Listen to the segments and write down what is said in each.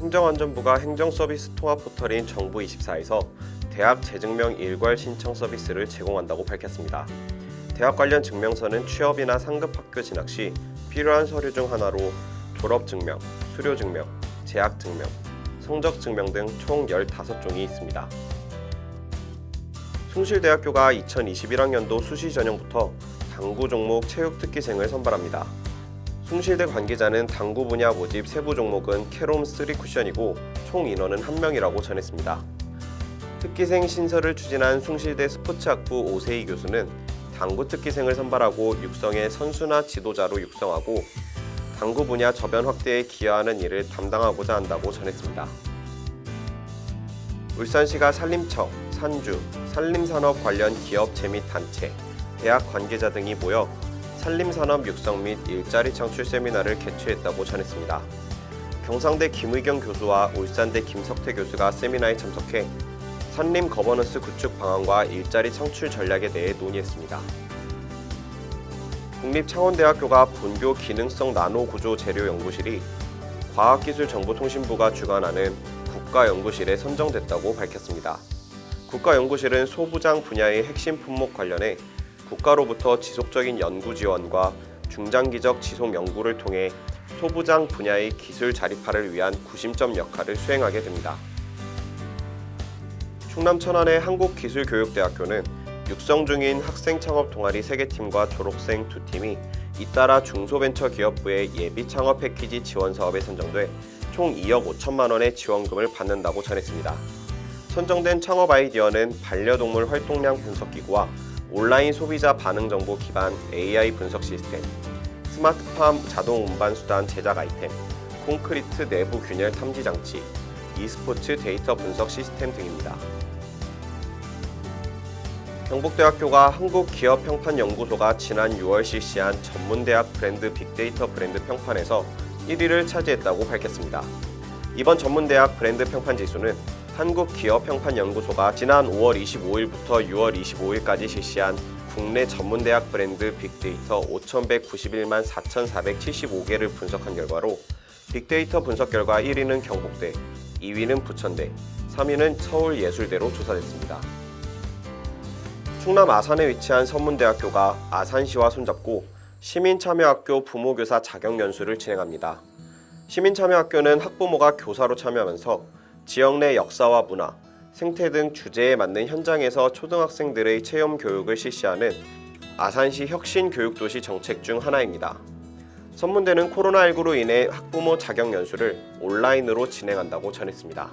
행정안전부가 행정서비스 통합 포털인 정부24에서 대학 재증명 일괄 신청 서비스를 제공한다고 밝혔습니다. 대학 관련 증명서는 취업이나 상급 학교 진학 시 필요한 서류 중 하나로 졸업증명, 수료증명, 재학증명, 성적증명 등 총 15종이 있습니다. 숭실대학교가 2021학년도 수시 전형부터 당구 종목 체육특기생을 선발합니다. 숭실대 관계자는 당구 분야 모집 세부 종목은 캐롬 3 쿠션이고 총 인원은 1명이라고 전했습니다. 특기생 신설을 추진한 숭실대 스포츠학부 오세희 교수는 당구 특기생을 선발하고 육성의 선수나 지도자로 육성하고 당구 분야 저변 확대에 기여하는 일을 담당하고자 한다고 전했습니다. 울산시가 산림청, 산주, 산림산업 관련 기업체 및 단체, 대학 관계자 등이 모여 산림산업 육성 및 일자리 창출 세미나를 개최했다고 전했습니다. 경상대 김의경 교수와 울산대 김석태 교수가 세미나에 참석해 산림 거버넌스 구축 방안과 일자리 창출 전략에 대해 논의했습니다. 국립창원대학교가 본교 기능성 나노구조 재료 연구실이 과학기술정보통신부가 주관하는 국가연구실에 선정됐다고 밝혔습니다. 국가연구실은 소부장 분야의 핵심 품목 관련해 국가로부터 지속적인 연구 지원과 중장기적 지속 연구를 통해 소부장 분야의 기술 자립화를 위한 구심점 역할을 수행하게 됩니다. 충남 천안의 한국기술교육대학교는 육성 중인 학생 창업 동아리 3개 팀과 졸업생 2팀이 잇따라 중소벤처기업부의 예비 창업 패키지 지원 사업에 선정돼 총 2억 5천만 원의 지원금을 받는다고 전했습니다. 선정된 창업 아이디어는 반려동물 활동량 분석기구와 온라인 소비자 반응 정보 기반 AI 분석 시스템, 스마트팜 자동 운반 수단 제작 아이템, 콘크리트 내부 균열 탐지 장치, e스포츠 데이터 분석 시스템 등입니다. 경북대학교가 한국기업평판연구소가 지난 6월 실시한 전문대학 브랜드 빅데이터 브랜드 평판에서 1위를 차지했다고 밝혔습니다. 이번 전문대학 브랜드 평판 지수는 한국기업평판연구소가 지난 5월 25일부터 6월 25일까지 실시한 국내 전문대학 브랜드 빅데이터 5,191만 4,475개를 분석한 결과로 빅데이터 분석 결과 1위는 경북대, 2위는 부천대, 3위는 서울예술대로 조사됐습니다. 충남 아산에 위치한 선문대학교가 아산시와 손잡고 시민참여학교 부모교사 자격연수를 진행합니다. 시민참여학교는 학부모가 교사로 참여하면서 지역 내 역사와 문화, 생태 등 주제에 맞는 현장에서 초등학생들의 체험 교육을 실시하는 아산시 혁신교육도시 정책 중 하나입니다. 선문대는 코로나19로 인해 학부모 자격연수를 온라인으로 진행한다고 전했습니다.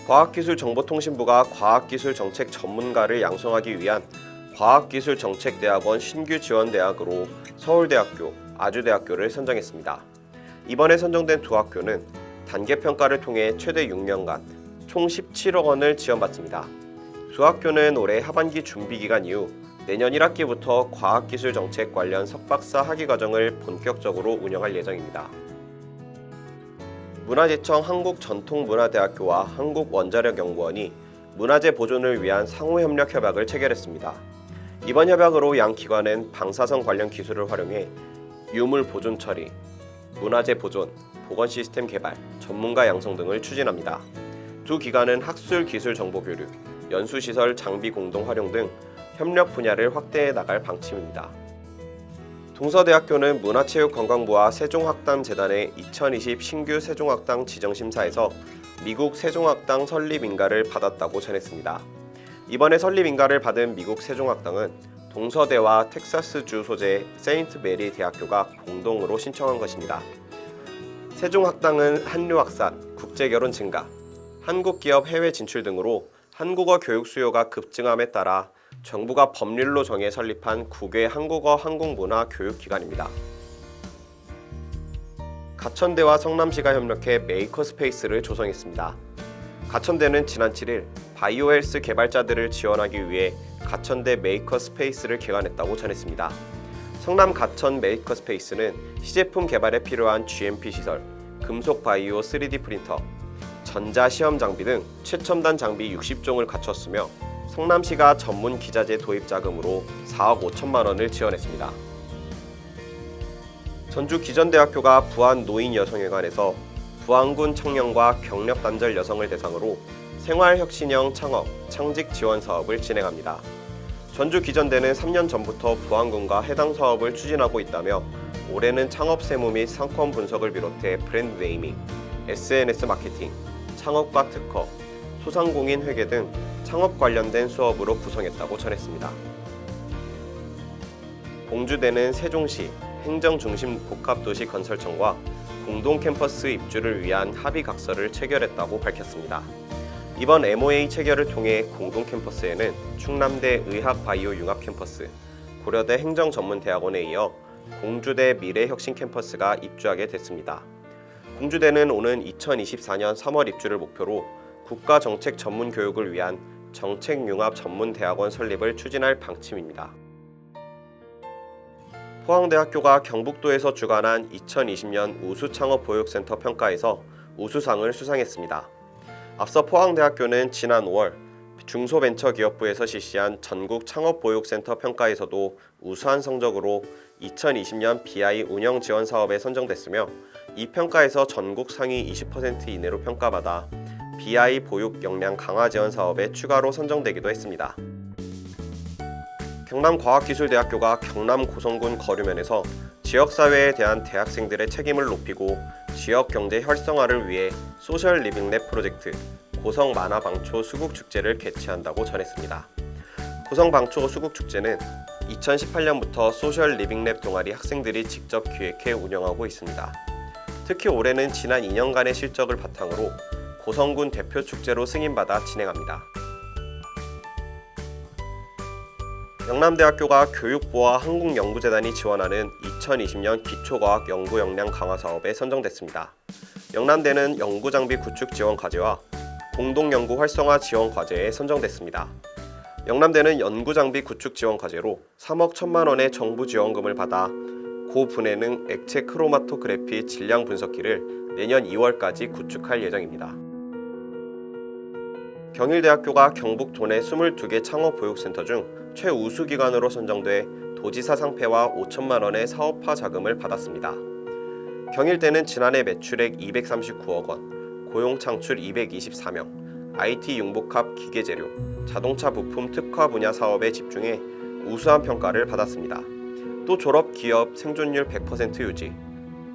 과학기술정보통신부가 과학기술정책 전문가를 양성하기 위한 과학기술정책대학원 신규 지원대학으로 서울대학교, 아주대학교를 선정했습니다. 이번에 선정된 두 학교는 단계평가를 통해 최대 6년간 총 17억 원을 지원받습니다. 두 학교는 올해 하반기 준비기간 이후 내년 1학기부터 과학기술정책 관련 석박사 학위과정을 본격적으로 운영할 예정입니다. 문화재청 한국전통문화대학교와 한국원자력연구원이 문화재 보존을 위한 상호협력 협약을 체결했습니다. 이번 협약으로 양 기관은 방사선 관련 기술을 활용해 유물 보존 처리, 문화재 보존, 보건 시스템 개발, 전문가 양성 등을 추진합니다. 두 기관은 학술 기술 정보 교류, 연수시설 장비 공동 활용 등 협력 분야를 확대해 나갈 방침입니다. 동서대학교는 문화체육관광부와 세종학당재단의 2020 신규 세종학당 지정심사에서 미국 세종학당 설립인가를 받았다고 전했습니다. 이번에 설립인가를 받은 미국 세종학당은 동서대와 텍사스주 소재 세인트 메리 대학교가 공동으로 신청한 것입니다. 세종학당은 한류 확산, 국제결혼 증가, 한국 기업 해외 진출 등으로 한국어 교육 수요가 급증함에 따라 정부가 법률로 정해 설립한 국외 한국어 한국문화 교육기관입니다. 가천대와 성남시가 협력해 메이커스페이스를 조성했습니다. 가천대는 지난 7일 바이오헬스 개발자들을 지원하기 위해 가천대 메이커스페이스를 개관했다고 전했습니다. 성남 가천 메이커스페이스는 시제품 개발에 필요한 GMP 시설, 금속 바이오 3D 프린터, 전자 시험 장비 등 최첨단 장비 60종을 갖췄으며 성남시가 전문 기자재 도입 자금으로 4억 5천만 원을 지원했습니다. 전주 기전대학교가 부안 노인여성회관에서 부안군 청년과 경력 단절 여성을 대상으로 생활혁신형 창업, 창직 지원 사업을 진행합니다. 전주 기전대는 3년 전부터 부안군과 해당 사업을 추진하고 있다며 올해는 창업 세무 및 상권 분석을 비롯해 브랜드 네이밍, SNS 마케팅, 창업과 특허, 소상공인 회계 등 창업 관련된 수업으로 구성했다고 전했습니다. 공주대는 세종시 행정중심복합도시건설청과 공동 캠퍼스 입주를 위한 합의각서를 체결했다고 밝혔습니다. 이번 MOA 체결을 통해 공동 캠퍼스에는 충남대 의학바이오융합캠퍼스, 고려대 행정전문대학원에 이어 공주대 미래혁신캠퍼스가 입주하게 됐습니다. 공주대는 오는 2024년 3월 입주를 목표로 국가정책 전문 교육을 위한 정책융합전문대학원 설립을 추진할 방침입니다. 포항대학교가 경북도에서 주관한 2020년 우수창업보육센터 평가에서 우수상을 수상했습니다. 앞서 포항대학교는 지난 5월 중소벤처기업부에서 실시한 전국 창업보육센터 평가에서도 우수한 성적으로 2020년 BI 운영 지원 사업에 선정됐으며 이 평가에서 전국 상위 20% 이내로 평가받아 BI 보육 역량 강화 지원 사업에 추가로 선정되기도 했습니다. 경남과학기술대학교가 경남 고성군 거류면에서 지역사회에 대한 대학생들의 책임을 높이고 지역경제 활성화를 위해 소셜 리빙랩 프로젝트 고성만화방초 수국축제를 개최한다고 전했습니다. 고성방초 수국축제는 2018년부터 소셜 리빙랩 동아리 학생들이 직접 기획해 운영하고 있습니다. 특히 올해는 지난 2년간의 실적을 바탕으로 고성군 대표축제로 승인받아 진행합니다. 영남대학교가 교육부와 한국연구재단이 지원하는 2020년 기초과학 연구 역량 강화 사업에 선정됐습니다. 영남대는 연구장비 구축 지원 과제와 공동연구 활성화 지원 과제에 선정됐습니다. 영남대는 연구장비 구축 지원 과제로 3억 1천만 원의 정부 지원금을 받아 고분해능 액체 크로마토그래피 질량 분석기를 내년 2월까지 구축할 예정입니다. 경일대학교가 경북 도내 22개 창업보육센터 중 최우수 기관으로 선정돼 도지사 상패와 5천만 원의 사업화 자금을 받았습니다. 경일대는 지난해 매출액 239억 원, 고용 창출 224명, IT 융복합 기계재료, 자동차 부품 특화 분야 사업에 집중해 우수한 평가를 받았습니다. 또 졸업 기업 생존율 100% 유지,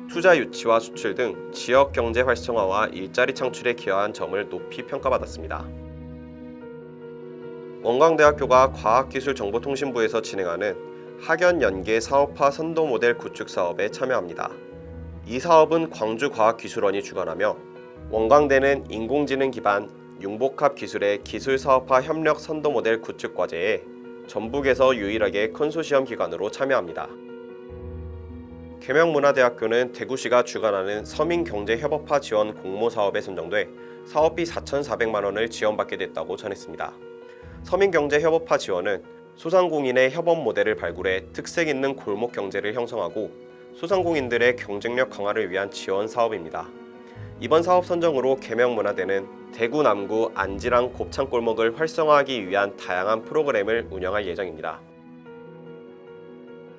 투자 유치와 수출 등 지역 경제 활성화와 일자리 창출에 기여한 점을 높이 평가받았습니다. 원광대학교가 과학기술정보통신부에서 진행하는 학연연계 사업화 선도 모델 구축 사업에 참여합니다. 이 사업은 광주과학기술원이 주관하며 원광대는 인공지능 기반 융복합 기술의 기술 사업화 협력 선도 모델 구축 과제에 전북에서 유일하게 컨소시엄 기관으로 참여합니다. 계명문화대학교는 대구시가 주관하는 서민경제협업화 지원 공모 사업에 선정돼 사업비 4,400만 원을 지원받게 됐다고 전했습니다. 서민경제협업화 지원은 소상공인의 협업 모델을 발굴해 특색 있는 골목 경제를 형성하고 소상공인들의 경쟁력 강화를 위한 지원 사업입니다. 이번 사업 선정으로 계명문화대는 대구 남구 안지랑 곱창골목을 활성화하기 위한 다양한 프로그램을 운영할 예정입니다.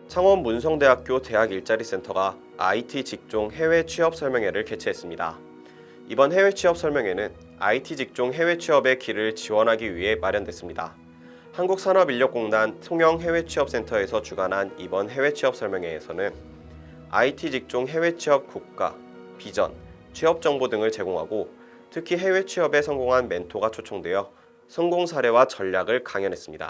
창원문성대학교 대학일자리센터가 IT 직종 해외 취업 설명회를 개최했습니다. 이번 해외 취업 설명회는 IT 직종 해외 취업의 길을 지원하기 위해 마련됐습니다. 한국산업인력공단 통영해외취업센터에서 주관한 이번 해외 취업 설명회에서는 IT 직종 해외 취업 국가, 비전, 취업 정보 등을 제공하고 특히 해외 취업에 성공한 멘토가 초청되어 성공 사례와 전략을 강연했습니다.